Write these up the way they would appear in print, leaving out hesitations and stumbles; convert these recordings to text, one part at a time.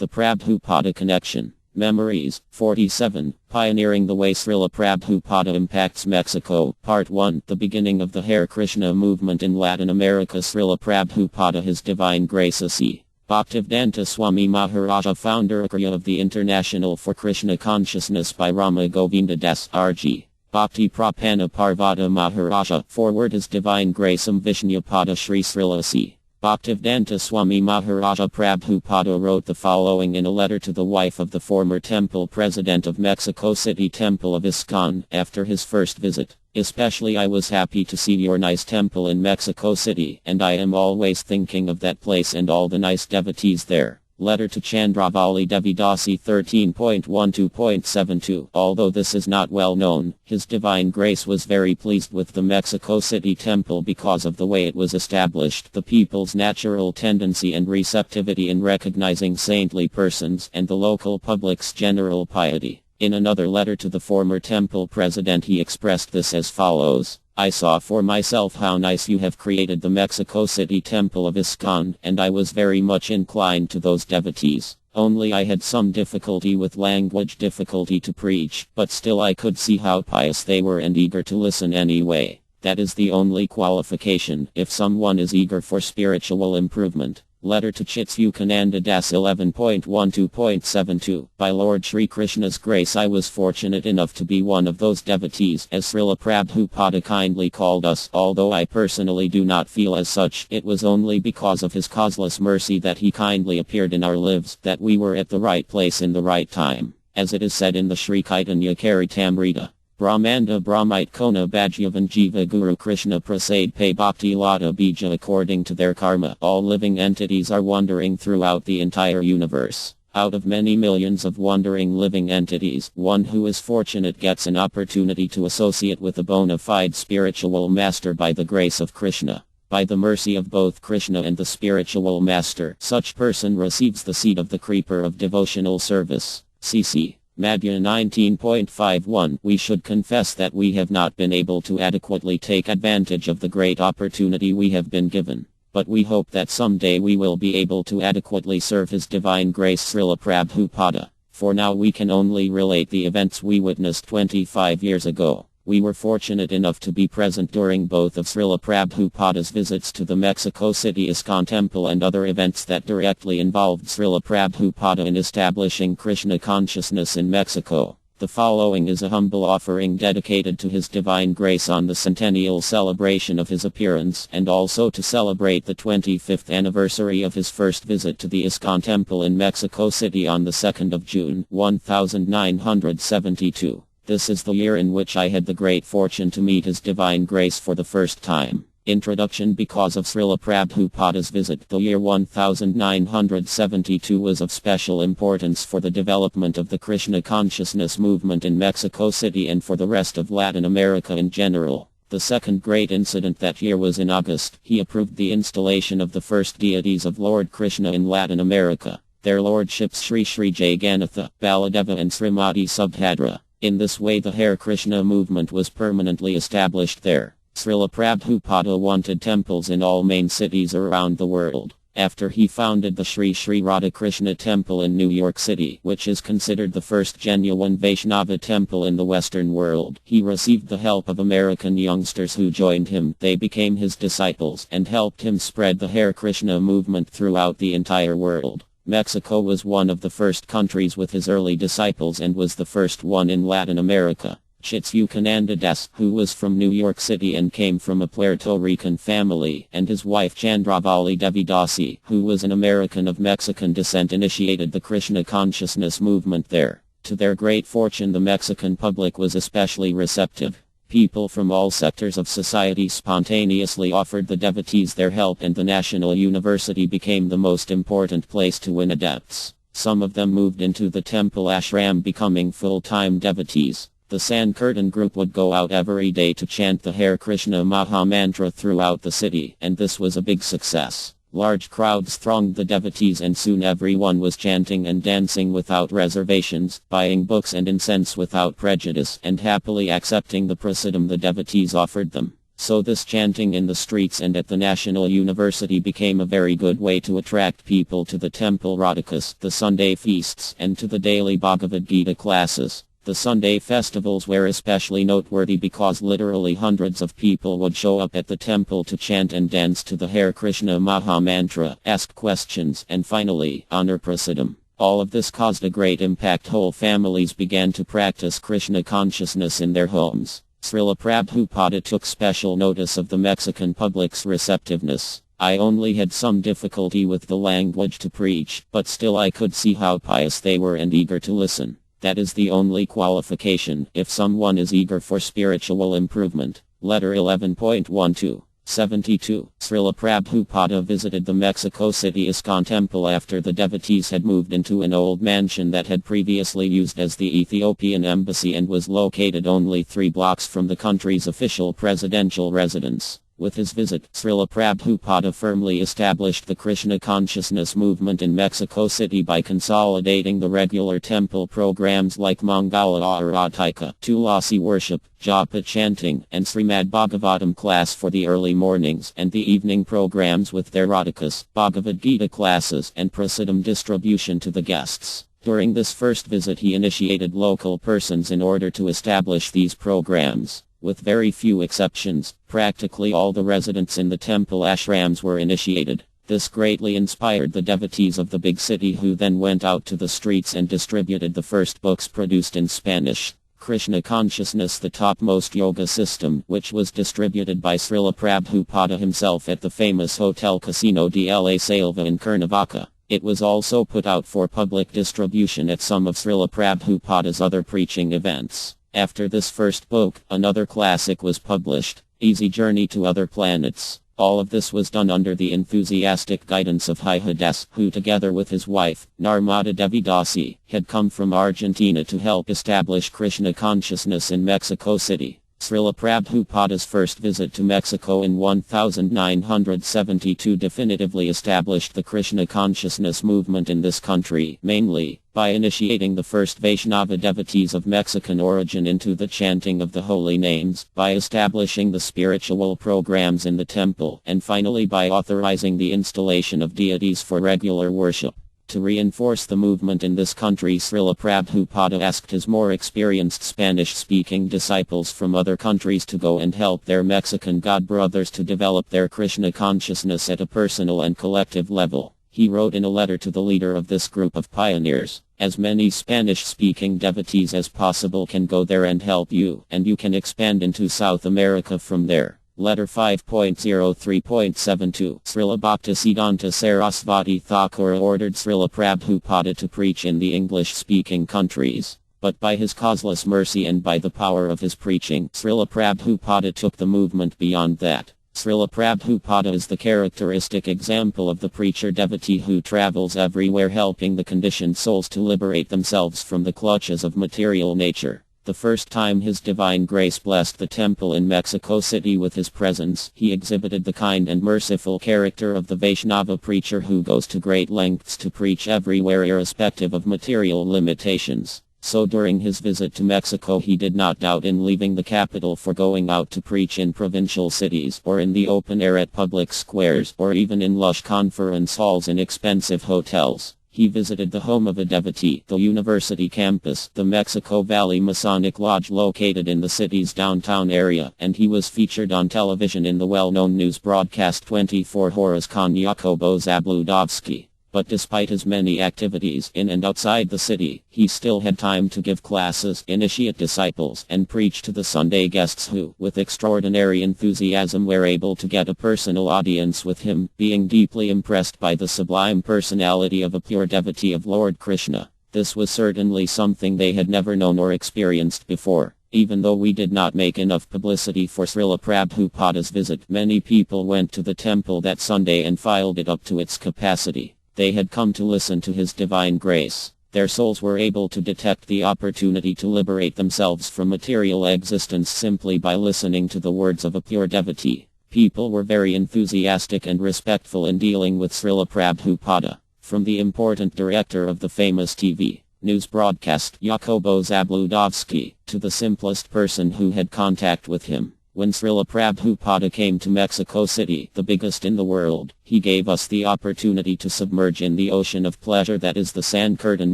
The Prabhupada Connection. Memories. 47. Pioneering the Way Srila Prabhupada Impacts Mexico. Part 1. The beginning of the Hare Krishna movement in Latin America. Srila Prabhupada, His Divine Grace A.C. Bhaktivedanta Swami Maharaja, founder of the International for Krishna Consciousness by Rama Govinda Das R.G. Bhakti Prapana Parvata Maharaja. Forward. His Divine Grace Vishnupada Sri Srila C. Bhaktivedanta Swami Maharaja Prabhupada wrote the following in a letter to the wife of the former temple president of Mexico City Temple of ISKCON, after his first visit. Especially I was happy to see your nice temple in Mexico City, and I am always thinking of that place and all the nice devotees there. Letter to Chandravali Devi Dasi 13.12.72. Although this is not well known, His Divine Grace was very pleased with the Mexico City Temple because of the way it was established, the people's natural tendency and receptivity in recognizing saintly persons, and the local public's general piety. In another letter to the former temple president, he expressed this as follows. I saw for myself how nice you have created the Mexico City Temple of ISKCON, and I was very much inclined to those devotees. Only I had some difficulty with language, difficulty to preach, but still I could see how pious they were and eager to listen anyway. That is the only qualification, if someone is eager for spiritual improvement. Letter to Chitsukananda Das 11.12.72. By Lord Sri Krishna's grace, I was fortunate enough to be one of those devotees, as Srila Prabhupada kindly called us. Although I personally do not feel as such, it was only because of his causeless mercy that he kindly appeared in our lives, that we were at the right place in the right time. As it is said in the Sri Caitanya Charitamrita. Brahmanda Brahmite Kona Bhajyavan Jiva Guru Krishna Prasad Pay Bhakti Lata Bija. According to their karma, all living entities are wandering throughout the entire universe. Out of many millions of wandering living entities, one who is fortunate gets an opportunity to associate with a bona fide spiritual master by the grace of Krishna. By the mercy of both Krishna and the spiritual master, such person receives the seed of the creeper of devotional service. C.C. Madhya 19.51. We should confess that we have not been able to adequately take advantage of the great opportunity we have been given. But we hope that someday we will be able to adequately serve His Divine Grace Srila Prabhupada. For now we can only relate the events we witnessed 25 years ago. We were fortunate enough to be present during both of Srila Prabhupada's visits to the Mexico City ISKCON Temple and other events that directly involved Srila Prabhupada in establishing Krishna consciousness in Mexico. The following is a humble offering dedicated to His Divine Grace on the centennial celebration of his appearance, and also to celebrate the 25th anniversary of his first visit to the ISKCON Temple in Mexico City on the 2nd of June, 1972. This is the year in which I had the great fortune to meet His Divine Grace for the first time. Introduction. Because of Srila Prabhupada's visit, the year 1972 was of special importance for the development of the Krishna consciousness movement in Mexico City and for the rest of Latin America in general. The second great incident that year was in August. He approved the installation of the first deities of Lord Krishna in Latin America. Their lordships Sri Sri Jagannatha, Baladeva and Srimati Subhadra. In this way the Hare Krishna movement was permanently established there. Srila Prabhupada wanted temples in all main cities around the world. After he founded the Sri Sri Radhakrishna Temple in New York City, which is considered the first genuine Vaishnava temple in the Western world, he received the help of American youngsters who joined him. They became his disciples and helped him spread the Hare Krishna movement throughout the entire world. Mexico was one of the first countries with his early disciples and was the first one in Latin America. Chitsukananda Das, who was from New York City and came from a Puerto Rican family, and his wife Chandravali Devi Dasi, who was an American of Mexican descent, initiated the Krishna consciousness movement there. To their great fortune, the Mexican public was especially receptive. People from all sectors of society spontaneously offered the devotees their help, and the National University became the most important place to win adepts. Some of them moved into the temple ashram, becoming full-time devotees. The Sankirtan group would go out every day to chant the Hare Krishna Maha Mantra throughout the city, and this was a big success. Large crowds thronged the devotees, and soon everyone was chanting and dancing without reservations, buying books and incense without prejudice, and happily accepting the prasadam the devotees offered them. So this chanting in the streets and at the National University became a very good way to attract people to the temple Radikas, the Sunday feasts, and to the daily Bhagavad Gita classes. The Sunday festivals were especially noteworthy because literally hundreds of people would show up at the temple to chant and dance to the Hare Krishna Maha Mantra, ask questions, and finally, honor Prasadam. All of this caused a great impact. Whole families began to practice Krishna consciousness in their homes. Srila Prabhupada took special notice of the Mexican public's receptiveness. I only had some difficulty with the language to preach, but still I could see how pious they were and eager to listen. That is the only qualification if someone is eager for spiritual improvement. Letter 11.12. 72. Srila Prabhupada visited the Mexico City ISKCON temple after the devotees had moved into an old mansion that had previously used as the Ethiopian embassy and was located only 3 blocks from the country's official presidential residence. With his visit, Srila Prabhupada firmly established the Krishna consciousness movement in Mexico City by consolidating the regular temple programs like Mangala Aratika, Tulasi worship, Japa chanting, and Srimad Bhagavatam class for the early mornings and the evening programs with their Radikas, Bhagavad Gita classes, and Prasadam distribution to the guests. During this first visit he initiated local persons in order to establish these programs. With very few exceptions, practically all the residents in the temple ashrams were initiated. This greatly inspired the devotees of the big city who then went out to the streets and distributed the first books produced in Spanish. Krishna Consciousness, the topmost yoga system, which was distributed by Srila Prabhupada himself at the famous Hotel Casino de la Selva in Cuernavaca. It was also put out for public distribution at some of Srila Prabhupada's other preaching events. After this first book, another classic was published, Easy Journey to Other Planets. All of this was done under the enthusiastic guidance of Hayadas, who together with his wife, Narmada Devi Dasi, had come from Argentina to help establish Krishna consciousness in Mexico City. Srila Prabhupada's first visit to Mexico in 1972 definitively established the Krishna consciousness movement in this country, mainly by initiating the first Vaishnava devotees of Mexican origin into the chanting of the holy names, by establishing the spiritual programs in the temple, and finally by authorizing the installation of deities for regular worship. To reinforce the movement in this country, Srila Prabhupada asked his more experienced Spanish-speaking disciples from other countries to go and help their Mexican godbrothers to develop their Krishna consciousness at a personal and collective level. He wrote in a letter to the leader of this group of pioneers, "As many Spanish-speaking devotees as possible can go there and help you, and you can expand into South America from there." Letter 5.03.72. Srila Bhaktisiddhanta Sarasvati Thakur ordered Srila Prabhupada to preach in the English-speaking countries. But by his causeless mercy and by the power of his preaching, Srila Prabhupada took the movement beyond that. Srila Prabhupada is the characteristic example of the preacher-devotee who travels everywhere helping the conditioned souls to liberate themselves from the clutches of material nature. The first time His Divine Grace blessed the temple in Mexico City with his presence, he exhibited the kind and merciful character of the Vaishnava preacher who goes to great lengths to preach everywhere irrespective of material limitations. So during his visit to Mexico he did not doubt in leaving the capital for going out to preach in provincial cities or in the open air at public squares or even in lush conference halls in expensive hotels. He visited the home of a devotee, the university campus, the Mexico Valley Masonic Lodge located in the city's downtown area, and he was featured on television in the well-known news broadcast 24 Horas con Jacobo Zabludovsky. But despite his many activities in and outside the city, he still had time to give classes, initiate disciples, and preach to the Sunday guests who, with extraordinary enthusiasm, were able to get a personal audience with him, being deeply impressed by the sublime personality of a pure devotee of Lord Krishna. This was certainly something they had never known or experienced before. Even though we did not make enough publicity for Srila Prabhupada's visit, many people went to the temple that Sunday and filled it up to its capacity. They had come to listen to His Divine Grace. Their souls were able to detect the opportunity to liberate themselves from material existence simply by listening to the words of a pure devotee. People were very enthusiastic and respectful in dealing with Srila Prabhupada. From the important director of the famous TV news broadcast, Jacobo Zabludovsky, to the simplest person who had contact with him. When Srila Prabhupada came to Mexico City, the biggest in the world, he gave us the opportunity to submerge in the ocean of pleasure that is the Sankirtan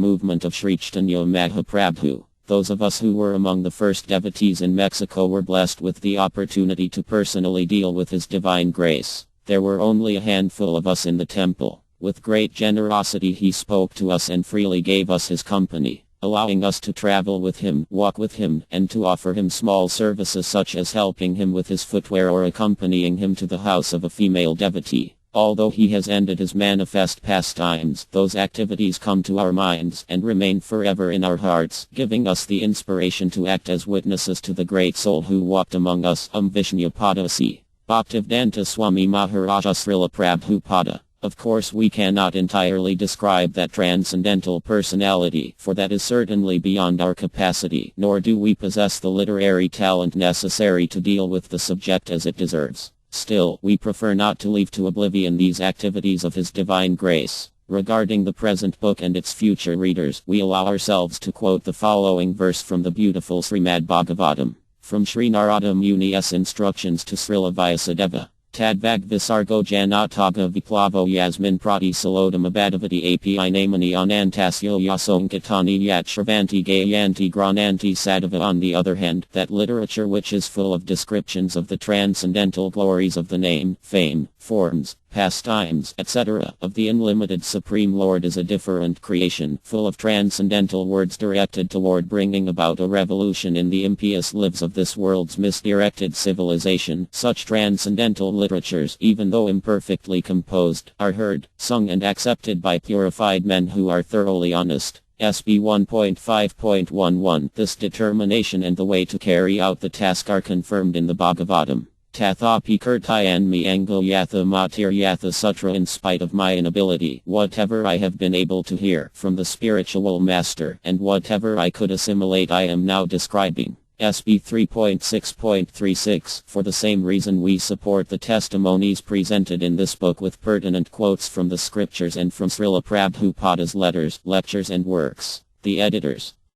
movement of Sri Chaitanya Mahaprabhu. Those of us who were among the first devotees in Mexico were blessed with the opportunity to personally deal with his divine grace. There were only a handful of us in the temple. With great generosity he spoke to us and freely gave us his company, allowing us to travel with him, walk with him, and to offer him small services such as helping him with his footwear or accompanying him to the house of a female devotee. Although he has ended his manifest pastimes, those activities come to our minds and remain forever in our hearts, giving us the inspiration to act as witnesses to the great soul who walked among us. Vishnupadasi. Bhaktivedanta Swami Maharaja Srila Prabhupada. Of course we cannot entirely describe that transcendental personality, for that is certainly beyond our capacity, nor do we possess the literary talent necessary to deal with the subject as it deserves. Still, we prefer not to leave to oblivion these activities of His divine grace. Regarding the present book and its future readers, we allow ourselves to quote the following verse from the beautiful Srimad Bhagavatam. From Sri Narada Muni's instructions to Srila Vyasadeva. Tadvag Visargo Janataga Viplavo Yasmin Prati Salodam Abadavati API Namani Anantasyo Yasonkatani Yat Shravanti Gayanti Grananti Sadava. On the other hand, that literature which is full of descriptions of the transcendental glories of the name, fame, forms, pastimes, etc. of the unlimited Supreme Lord is a different creation, full of transcendental words directed toward bringing about a revolution in the impious lives of this world's misdirected civilization. Such transcendental literatures, even though imperfectly composed, are heard, sung and accepted by purified men who are thoroughly honest. SB 1.5.11. This determination and the way to carry out the task are confirmed in the Bhagavatam. Tathapi Kirtayan mi Ango Yatha Matir Yatha Sutra. In spite of my inability, whatever I have been able to hear from the spiritual master, and whatever I could assimilate I am now describing. SB 3.6.36. For the same reason we support the testimonies presented in this book with pertinent quotes from the scriptures and from Srila Prabhupada's letters, lectures and works. The editors.